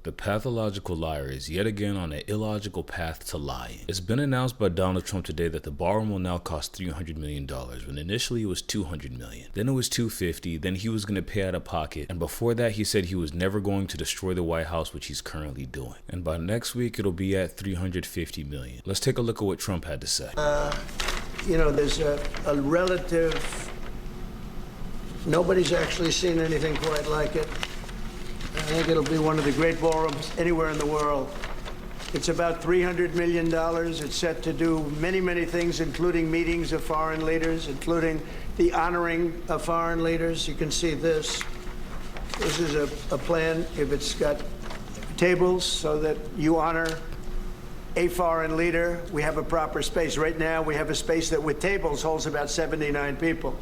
The pathological liar is yet again on an illogical path to lying. It's been announced by Donald Trump today that the ballroom will now cost $300 million, when initially it was $200 million. Then it was $250, then he was going to pay out of pocket, and before that he said he was never going to destroy the White House, which he's currently doing. And by next week it'll be at $350 million. Let's take a look at what Trump had to say. There's a relative, nobody's actually seen anything quite like it. I think it'll be one of the great ballrooms anywhere in the world. It's about $300 million. It's set to do many, many things, including meetings of foreign leaders, including the honoring of foreign leaders. You can see this. This is a plan. If it's got tables so that you honor a foreign leader, we have a proper space. Right now, we have a space that with tables holds about 79 people.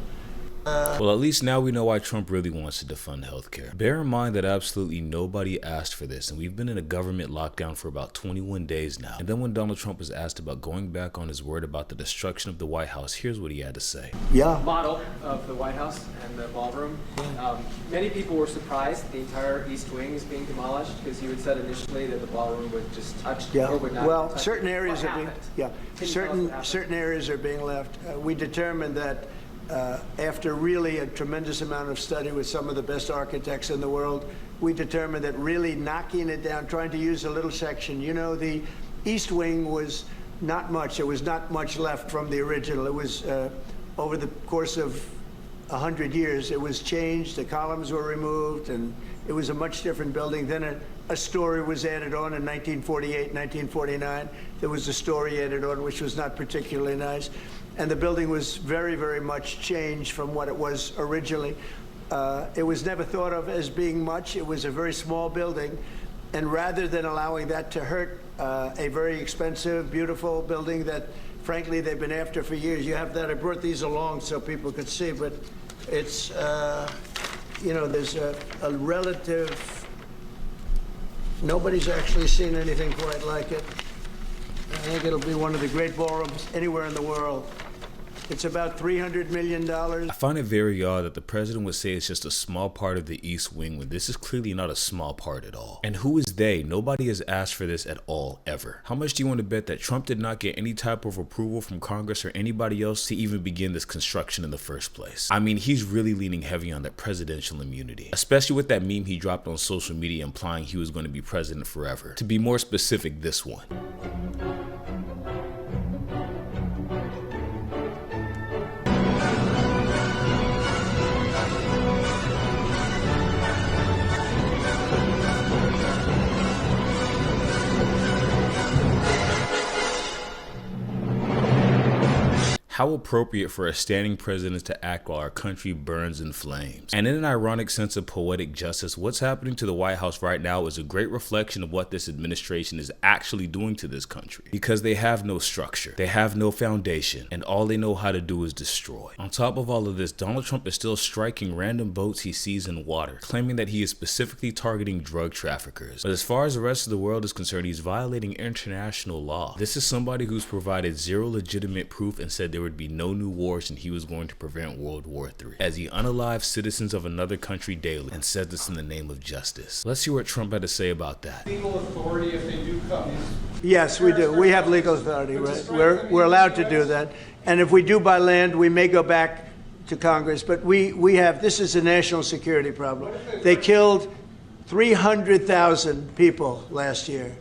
Well, at least now we know why Trump really wants to defund healthcare. Bear in mind that absolutely nobody asked for this, and we've been in a government lockdown for about 21 days now. And then when Donald Trump was asked about going back on his word about the destruction of the White House, here's what he had to say. Model of the White House and the ballroom. Many people were surprised the entire East Wing is being demolished, because you had said initially that the ballroom would just touch or would not. Well, touch. certain areas are being certain areas are being left. We determined that after really a tremendous amount of study with some of the best architects in the world, we determined that really knocking it down, trying to use a little section. The East Wing was not much. There was not much left from the original. It was over the course of 100 years, it was changed. The columns were removed, and it was a much different building. Then a story was added on in 1948, 1949. There was a story added on, which was not particularly nice. And the building was very, very much changed from what it was originally. It was never thought of as being much. It was a very small building. And rather than allowing that to hurt a very expensive, beautiful building that, frankly, they've been after for years. You have that. I brought these along so people could see, but it's, there's a relative, nobody's actually seen anything quite like it. I think it'll be one of the great ballrooms anywhere in the world. It's about $300 million. I find it very odd that the president would say it's just a small part of the East Wing when this is clearly not a small part at all. And who is they? Nobody has asked for this at all, ever. How much do you want to bet that Trump did not get any type of approval from Congress or anybody else to even begin this construction in the first place? I mean, he's really leaning heavy on that presidential immunity, especially with that meme he dropped on social media implying he was going to be president forever. To be more specific, this one. How appropriate for a standing president to act while our country burns in flames. And in an ironic sense of poetic justice, what's happening to the White House right now is a great reflection of what this administration is actually doing to this country. Because they have no structure, they have no foundation, and all they know how to do is destroy. On top of all of this, Donald Trump is still striking random boats he sees in water, claiming that he is specifically targeting drug traffickers. But as far as the rest of the world is concerned, he's violating international law. This is somebody who's provided zero legitimate proof and said there would be no new wars and he was going to prevent World War III, as he unalives citizens of another country daily and said this in the name of justice. Let's see what Trump had to say about that. Legal authority if they do come. Yes, we do. We have legal authority, right? We're allowed to do that. And if we do by land, we may go back to Congress, but we have, this is a national security problem. They killed 300,000 people last year,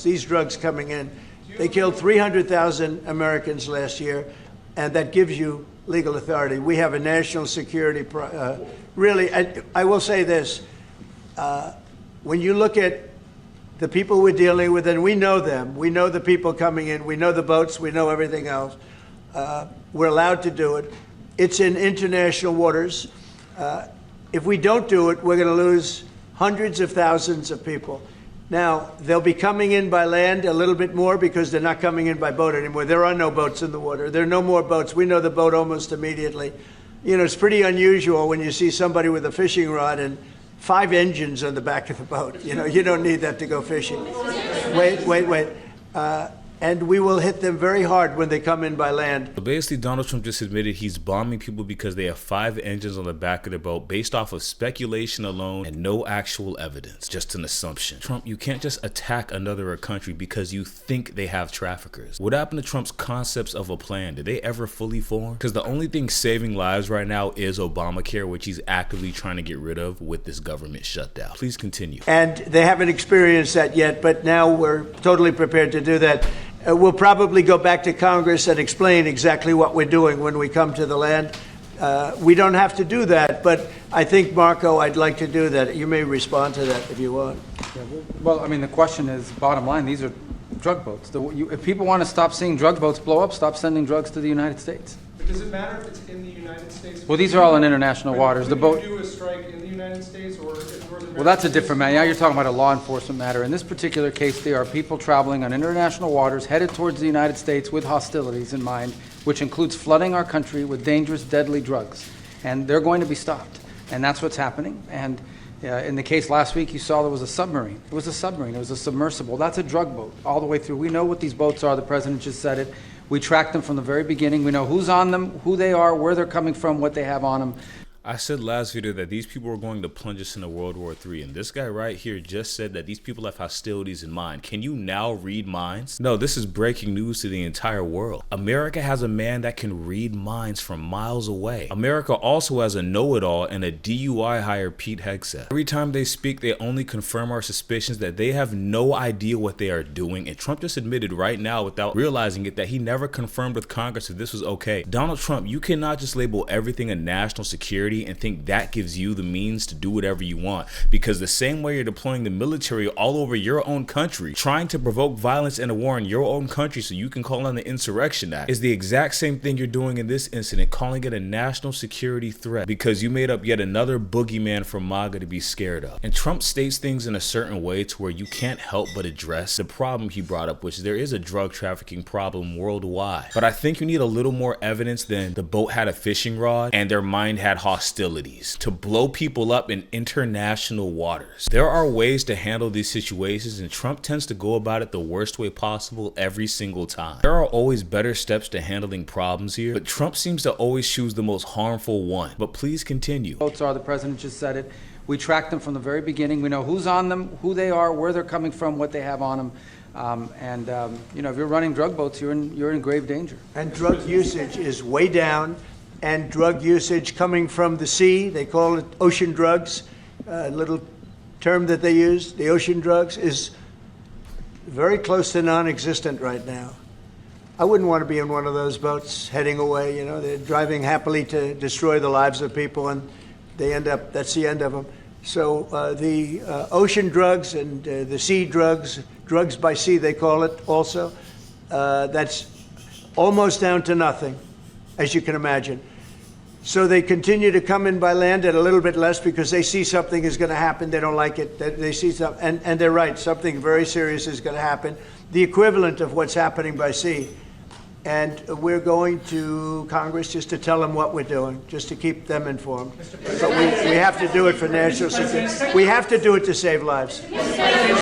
these drugs coming in. They killed 300,000 Americans last year. And that gives you legal authority. We have a national security, really, I will say this, when you look at the people we're dealing with, and we know them, we know the people coming in, we know the boats, we know everything else, we're allowed to do it. It's in international waters. If we don't do it, we're gonna lose hundreds of thousands of people. Now, they'll be coming in by land a little bit more because they're not coming in by boat anymore. There are no boats in the water. There are no more boats. We know the boat almost immediately. It's pretty unusual when you see somebody with a fishing rod and 5 engines on the back of the boat. You don't need that to go fishing. Wait. and we will hit them very hard when they come in by land. So basically, Donald Trump just admitted he's bombing people because they have 5 engines on the back of their boat based off of speculation alone and no actual evidence, just an assumption. Trump, you can't just attack another country because you think they have traffickers. What happened to Trump's concepts of a plan? Did they ever fully form? Because the only thing saving lives right now is Obamacare, which he's actively trying to get rid of with this government shutdown. Please continue. And they haven't experienced that yet, but now we're totally prepared to do that. We'll probably go back to Congress and explain exactly what we're doing when we come to the land. We don't have to do that, but I think, Marco, I'd like to do that. You may respond to that if you want. Yeah, well, I mean, the question is, bottom line, these are drug boats. If people want to stop seeing drug boats blow up, stop sending drugs to the United States. But does it matter if it's in the United States? Well, these are all in international waters. The boat. Could you do a strike in the United States or in Northern Well, that's a different matter. Now you're talking about a law enforcement matter. In this particular case, there are people traveling on international waters headed towards the United States with hostilities in mind, which includes flooding our country with dangerous, deadly drugs. And they're going to be stopped. And that's what's happening. And in the case last week, you saw there was a submarine. It was a submarine. It was a submersible. That's a drug boat all the way through. We know what these boats are. The president just said it. We track them from the very beginning. We know who's on them, who they are, where they're coming from, what they have on them. I said last video that these people were going to plunge us into World War III, and this guy right here just said that these people have hostilities in mind. Can you now read minds? No, this is breaking news to the entire world. America has a man that can read minds from miles away. America also has a know-it-all and a DUI hire Pete Hegseth. Every time they speak, they only confirm our suspicions that they have no idea what they are doing, and Trump just admitted right now without realizing it that he never confirmed with Congress if this was okay. Donald Trump, you cannot just label everything a national security and think that gives you the means to do whatever you want, because the same way you're deploying the military all over your own country, trying to provoke violence and a war in your own country so you can call on the Insurrection Act, is the exact same thing you're doing in this incident, calling it a national security threat because you made up yet another boogeyman from MAGA to be scared of. And Trump states things in a certain way to where you can't help but address the problem he brought up, which there is a drug trafficking problem worldwide. But I think you need a little more evidence than the boat had a fishing rod and their mind had hostilities to blow people up in international waters. There are ways to handle these situations, and Trump tends to go about it the worst way possible every single time. There are always better steps to handling problems here, but Trump seems to always choose the most harmful one. But please continue. Boats are, the president just said it. We track them from the very beginning. We know who's on them, who they are, where they're coming from, what they have on them. You know, if you're running drug boats, you're in grave danger. And drug usage is way down. And drug usage coming from the sea, they call it ocean drugs, a little term that they use, the ocean drugs, is very close to non-existent right now. I wouldn't want to be in one of those boats heading away, you know, they're driving happily to destroy the lives of people, and they end up, that's the end of them. So the ocean drugs and the sea drugs, drugs by sea they call it also, that's almost down to nothing, as you can imagine. So they continue to come in by land at a little bit less because they see something is going to happen. They don't like it. They see something, and they're right. Something very serious is going to happen. The equivalent of what's happening by sea. And we're going to Congress just to tell them what we're doing, just to keep them informed. But we have to do it for national security. We have to do it to save lives.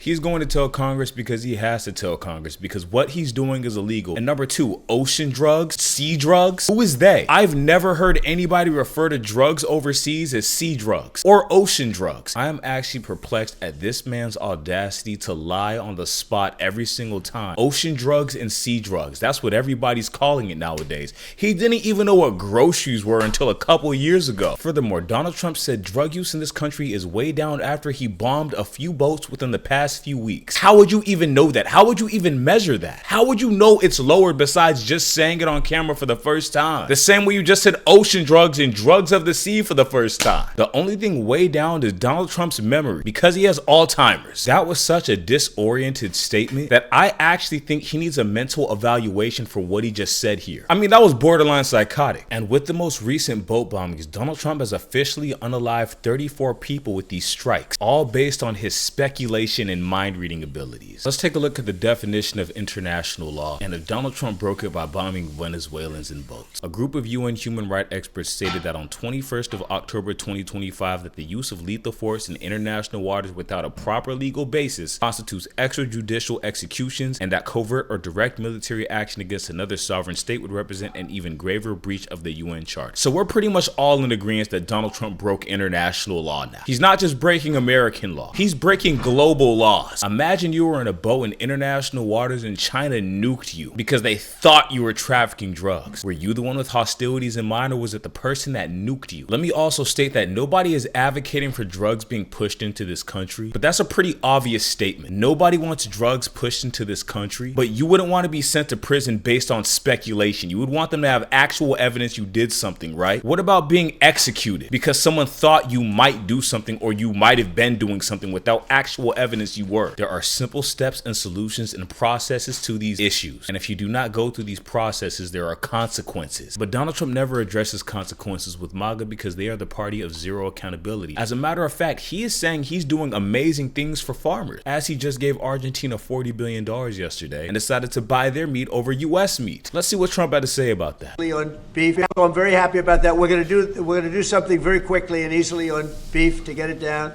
He's going to tell Congress because he has to tell Congress, because what he's doing is illegal. And number 2, ocean drugs, sea drugs. Who is they? I've never heard anybody refer to drugs overseas as sea drugs or ocean drugs. I am actually perplexed at this man's audacity to lie on the spot every single time. Ocean drugs and sea drugs. That's what everybody's calling it nowadays. He didn't even know what groceries were until a couple years ago. Furthermore, Donald Trump said drug use in this country is way down after he bombed a few boats within the past few weeks. How would you even know that? How would you even measure that? How would you know it's lowered besides just saying it on camera for the first time? The same way you just said ocean drugs and drugs of the sea for the first time. The only thing way down is Donald Trump's memory because he has Alzheimer's. That was such a disoriented statement that I actually think he needs a mental evaluation for what what he just said here. I mean, that was borderline psychotic. And with the most recent boat bombings, Donald Trump has officially unalived 34 people with these strikes, all based on his speculation and mind-reading abilities. Let's take a look at the definition of international law and if Donald Trump broke it by bombing Venezuelans in boats. A group of UN human rights experts stated that on 21st of October 2025 that the use of lethal force in international waters without a proper legal basis constitutes extrajudicial executions, and that covert or direct military action against another sovereign state would represent an even graver breach of the UN Charter. So we're pretty much all in agreement that Donald Trump broke international law now. He's not just breaking American law, he's breaking global laws. Imagine you were in a boat in international waters and China nuked you because they thought you were trafficking drugs. Were you the one with hostilities in mind, or was it the person that nuked you? Let me also state that nobody is advocating for drugs being pushed into this country, but that's a pretty obvious statement. Nobody wants drugs pushed into this country, but you wouldn't want to be sent to prison based on speculation. You would want them to have actual evidence you did something, right? What about being executed because someone thought you might do something or you might have been doing something without actual evidence you were? There are simple steps and solutions and processes to these issues, and if you do not go through these processes, there are consequences. But Donald Trump never addresses consequences with MAGA because they are the party of zero accountability. As a matter of fact, he is saying he's doing amazing things for farmers, as he just gave Argentina $40 billion yesterday and decided to buy their meat over US meat. Let's see what Trump had to say about that. On beef, I'm very happy about that. We're going to do something very quickly and easily on beef to get it down.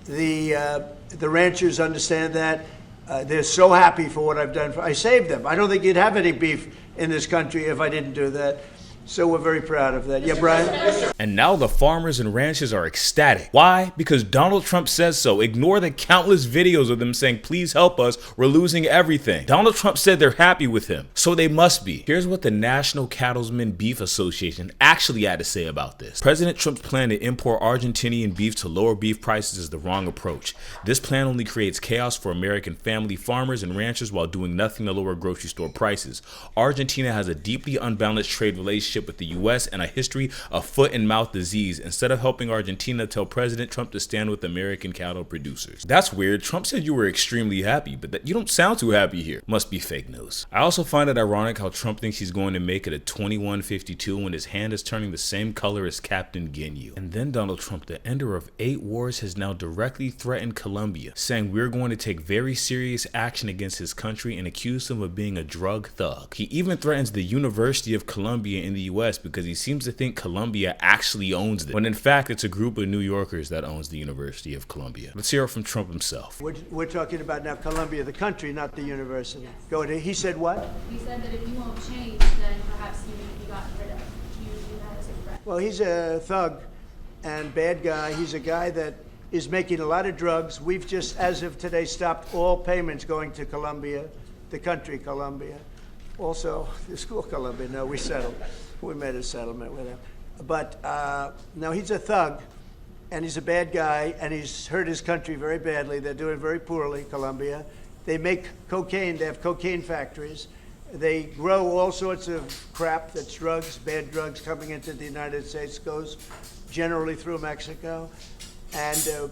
The ranchers understand that. They're so happy for what I've done. I saved them. I don't think you'd have any beef in this country if I didn't do that. So we're very proud of that. Yeah, Brian? And now the farmers and ranchers are ecstatic. Why? Because Donald Trump says so. Ignore the countless videos of them saying, please help us, we're losing everything. Donald Trump said they're happy with him, so they must be. Here's what the National Cattlemen's Beef Association actually had to say about this. President Trump's plan to import Argentinian beef to lower beef prices is the wrong approach. This plan only creates chaos for American family farmers and ranchers while doing nothing to lower grocery store prices. Argentina has a deeply unbalanced trade relationship with the US and a history of foot and mouth disease. Instead of helping Argentina, tell President Trump to stand with American cattle producers. That's weird. Trump said you were extremely happy, but that you don't sound too happy here. Must be fake news. I also find it ironic how Trump thinks he's going to make it a 21-52 when his hand is turning the same color as Captain Ginyu. And then Donald Trump, the ender of 8 wars, has now directly threatened Colombia, saying we're going to take very serious action against his country and accuse him of being a drug thug. He even threatens the University of Columbia in the US because he seems to think Columbia actually owns it, when in fact it's a group of New Yorkers that owns the University of Columbia. Let's hear it from Trump himself. We're talking about now Columbia, the country, not the university. Go ahead. He said what? He said that if you won't change, then perhaps you need to be gotten rid of. Do you view that as a threat? Well, he's a thug and bad guy. He's a guy that is making a lot of drugs. We've just, as of today, stopped all payments going to Columbia, the country Columbia. Also, the school Columbia. No, we settled. We made a settlement with him. But no, he's a thug, and he's a bad guy, and he's hurt his country very badly. They're doing very poorly, Colombia. They make cocaine. They have cocaine factories. They grow all sorts of crap that's drugs, bad drugs coming into the United States, goes generally through Mexico. And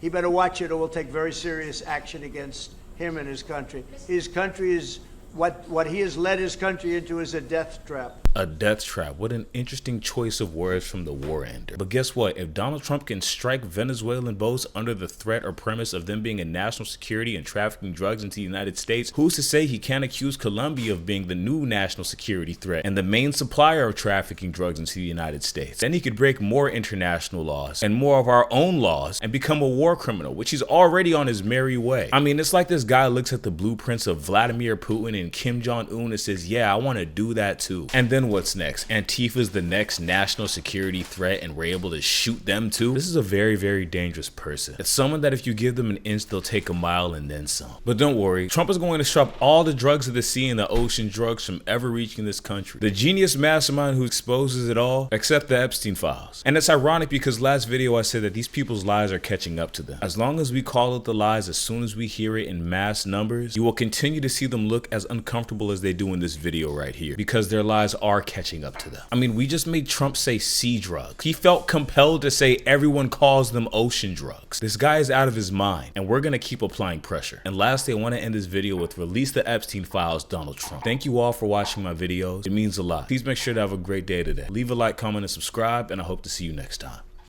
he better watch it or we'll take very serious action against him and his country. His country is, what he has led his country into is a death trap. A death trap. What an interesting choice of words from the war ender. But guess what? If Donald Trump can strike Venezuelan boats under the threat or premise of them being a national security and trafficking drugs into the United States, who's to say he can't accuse Colombia of being the new national security threat and the main supplier of trafficking drugs into the United States? Then he could break more international laws and more of our own laws and become a war criminal, which he's already on his merry way. I mean, it's like this guy looks at the blueprints of Vladimir Putin and Kim Jong-un and says, yeah, I want to do that too. And then what's next? Antifa's the next national security threat and we're able to shoot them too? This is a very, very dangerous person. It's someone that if you give them an inch, they'll take a mile and then some. But don't worry, Trump is going to stop all the drugs of the sea and the ocean drugs from ever reaching this country. The genius mastermind who exposes it all, except the Epstein files. And it's ironic because last video I said that these people's lies are catching up to them. As long as we call it the lies, as soon as we hear it in mass numbers, you will continue to see them look as uncomfortable as they do in this video right here, because their lies are are catching up to them. I mean, we just made Trump say sea drugs. He felt compelled to say everyone calls them ocean drugs. This guy is out of his mind, and we're gonna keep applying pressure. And lastly, I want to end this video with release the Epstein files, Donald Trump. Thank you all for watching my videos. It means a lot. Please make sure to have a great day today. Leave a like, comment, and subscribe, and I hope to see you next time.